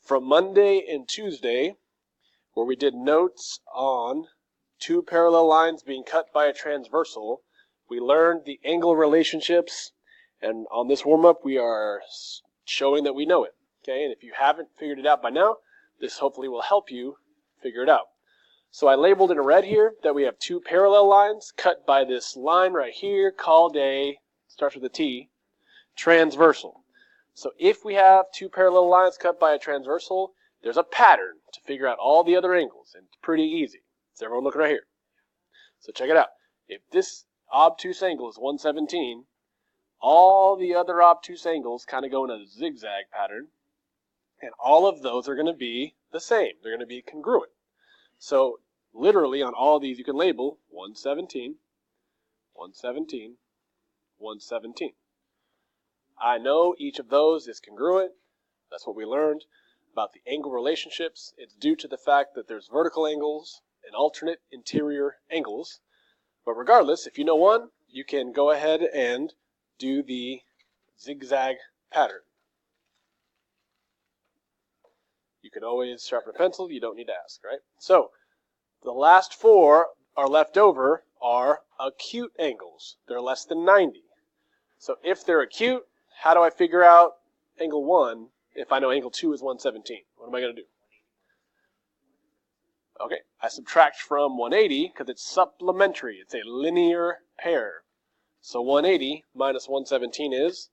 from Monday and Tuesday, where we did notes on two parallel lines being cut by a transversal, we learned the angle relationships, and on this warm-up we are showing that we know it. Okay, and if you haven't figured it out by now, this hopefully will help you figure it out. So I labeled in red here that we have two parallel lines cut by this line right here called a, starts with a T, transversal. So if we have two parallel lines cut by a transversal, there's a pattern to figure out all the other angles, and it's pretty easy. Is everyone looking right here? So check it out. If this obtuse angle is 117, all the other obtuse angles kind of go in a zigzag pattern, and all of those are going to be the same. They're going to be congruent. So literally on all of these you can label 117, 117, 117. I know each of those is congruent. That's what we learned about the angle relationships. It's due to the fact that there's vertical angles and alternate interior angles. But regardless, if you know one, you can go ahead and do the zigzag pattern. You can always sharpen a pencil. You don't need to ask, right? So the last four are left over are acute angles. They're less than 90. So if they're acute, how do I figure out angle 1 if I know angle 2 is 117? What am I going to do? Okay, I subtract from 180 because it's supplementary. It's a linear pair. So 180 minus 117 is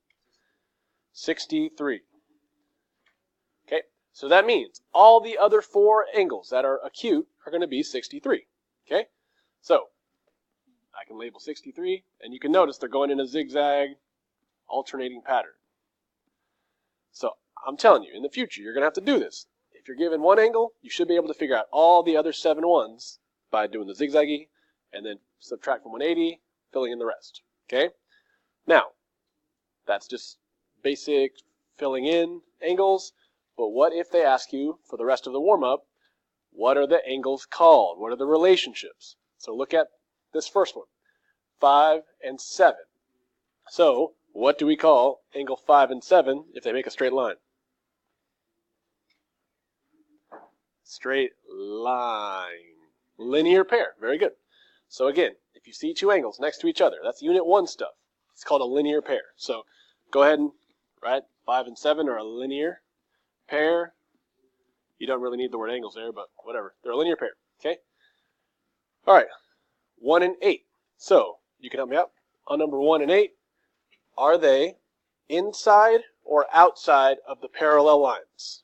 63. Okay, so that means all the other four angles that are acute are going to be 63. Okay, so I can label 63, and you can notice they're going in a zigzag alternating pattern. So I'm telling you, in the future, you're going to have to do this. If you're given one angle, you should be able to figure out all the other 7 ones by doing the zigzaggy, and then subtract from 180, filling in the rest. Okay? Now, that's just basic filling in angles, but what if they ask you for the rest of the warm-up, what are the angles called? What are the relationships? So look at this first one, 5 and 7. So what do we call angle 5 and 7 if they make a straight line? Straight line. Linear pair. Very good. So again, if you see two angles next to each other, that's unit 1 stuff. It's called a linear pair. So go ahead and write 5 and 7 are a linear pair. You don't really need the word angles there, but whatever. They're a linear pair. Okay? All right. 1 and 8. So you can help me out. On number 1 and 8, are they inside or outside of the parallel lines?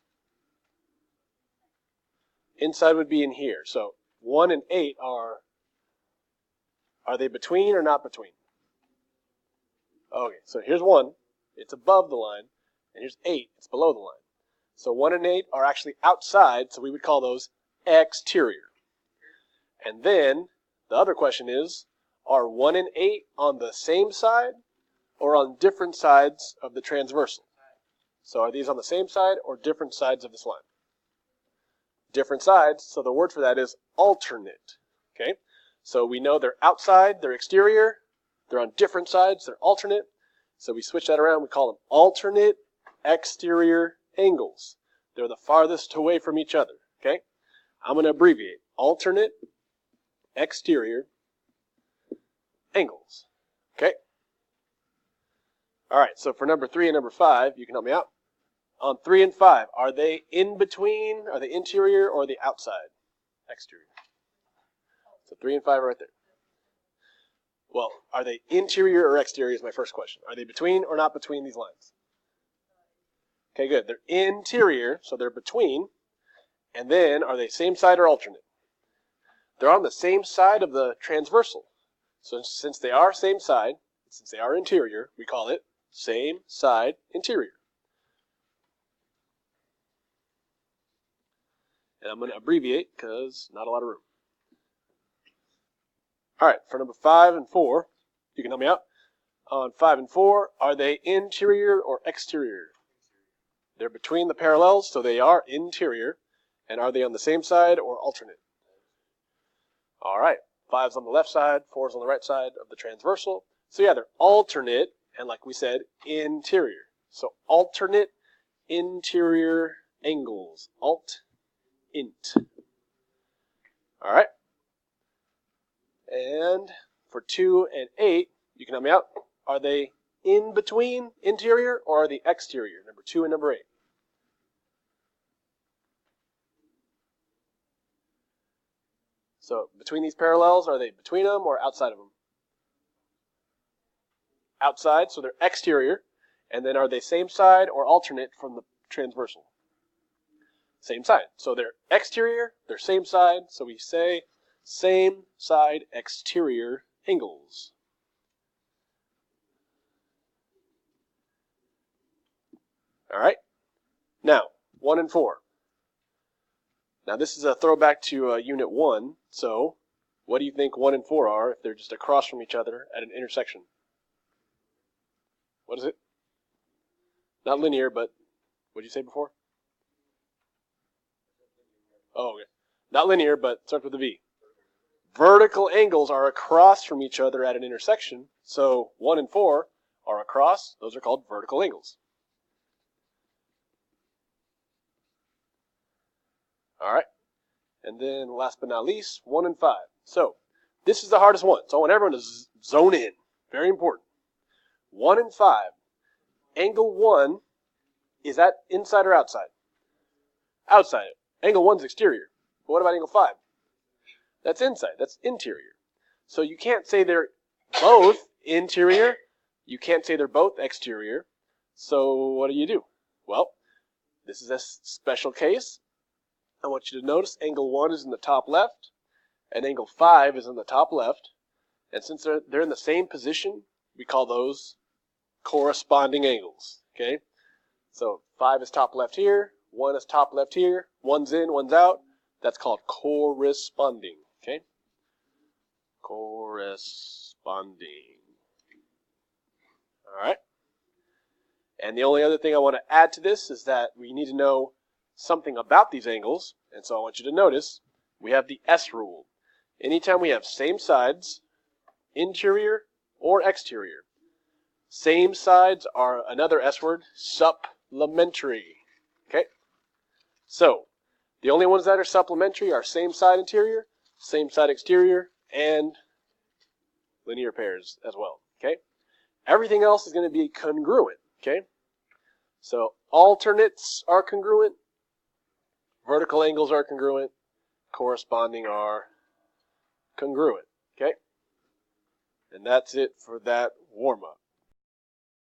Inside would be in here. So 1 and 8 are they between or not between? Okay, so here's 1. It's above the line. And here's 8. It's below the line. So 1 and 8 are actually outside, so we would call those exterior. And then the other question is, are 1 and 8 on the same side or on different sides of the transversal? So are these on the same side or different sides of this line? Different sides, so the word for that is alternate. Okay, so we know they're outside, they're exterior, they're on different sides, they're alternate. So we switch that around, we call them alternate exterior angles. They're the farthest away from each other. Okay, I'm going to abbreviate alternate exterior angles. Okay, all right, so for number 3 and number 5, you can help me out. On 3 and 5, are they in between? Are they interior or the outside? Exterior. So 3 and 5 are right there. Well, are they interior or exterior is my first question. Are they between or not between these lines? Okay, good. They're interior, so they're between. And then, are they same side or alternate? They're on the same side of the transversal. So since they are same side, since they are interior, we call it same side interior. And I'm going to abbreviate because not a lot of room. All right, for number 5 and 4, you can help me out. On 5 and 4, are they interior or exterior? They're between the parallels, so they are interior. And are they on the same side or alternate? All right, 5's on the left side, 4's on the right side of the transversal. So yeah, they're alternate, and like we said, interior. So alternate interior angles. angles. Alt, int. All right. And for 2 and 8, you can help me out. Are they in between interior or are they exterior? Number 2 and number 8. So between these parallels, are they between them or outside of them? Outside, so they're exterior. And then are they same side or alternate from the transversal? Same side. So they're exterior, they're same side. So we say same side exterior angles. All right. Now, 1 and 4. Now this is a throwback to Unit 1. So what do you think 1 and 4 are if they're just across from each other at an intersection? What is it? Not linear, but what did you say before? Oh, okay. Not linear, but starts with a V. Vertical angles are across from each other at an intersection. So 1 and 4 are across. Those are called vertical angles. All right. And then last but not least, 1 and 5. So this is the hardest one. So I want everyone to zone in. Very important. 1 and 5. Angle 1, is that inside or outside? Outside. Angle 1 is exterior. But what about angle 5? That's inside. That's interior. So you can't say they're both interior. You can't say they're both exterior. So what do? Well, this is a special case. I want you to notice angle 1 is in the top left, and angle 5 is in the top left. And since they're in the same position, we call those corresponding angles. Okay? So 5 is top left here, 1 is top left here, 1's in, 1's out. That's called corresponding. Okay? Corresponding. All right? And the only other thing I want to add to this is that we need to know something about these angles. And so I want you to notice we have the S rule. Anytime we have same sides, interior or exterior, same sides are another S word, supplementary. Okay? So, the only ones that are supplementary are same side interior, same side exterior, and linear pairs as well. Okay? Everything else is going to be congruent. Okay? So, alternates are congruent, vertical angles are congruent, corresponding are congruent. Okay? And that's it for that warm-up.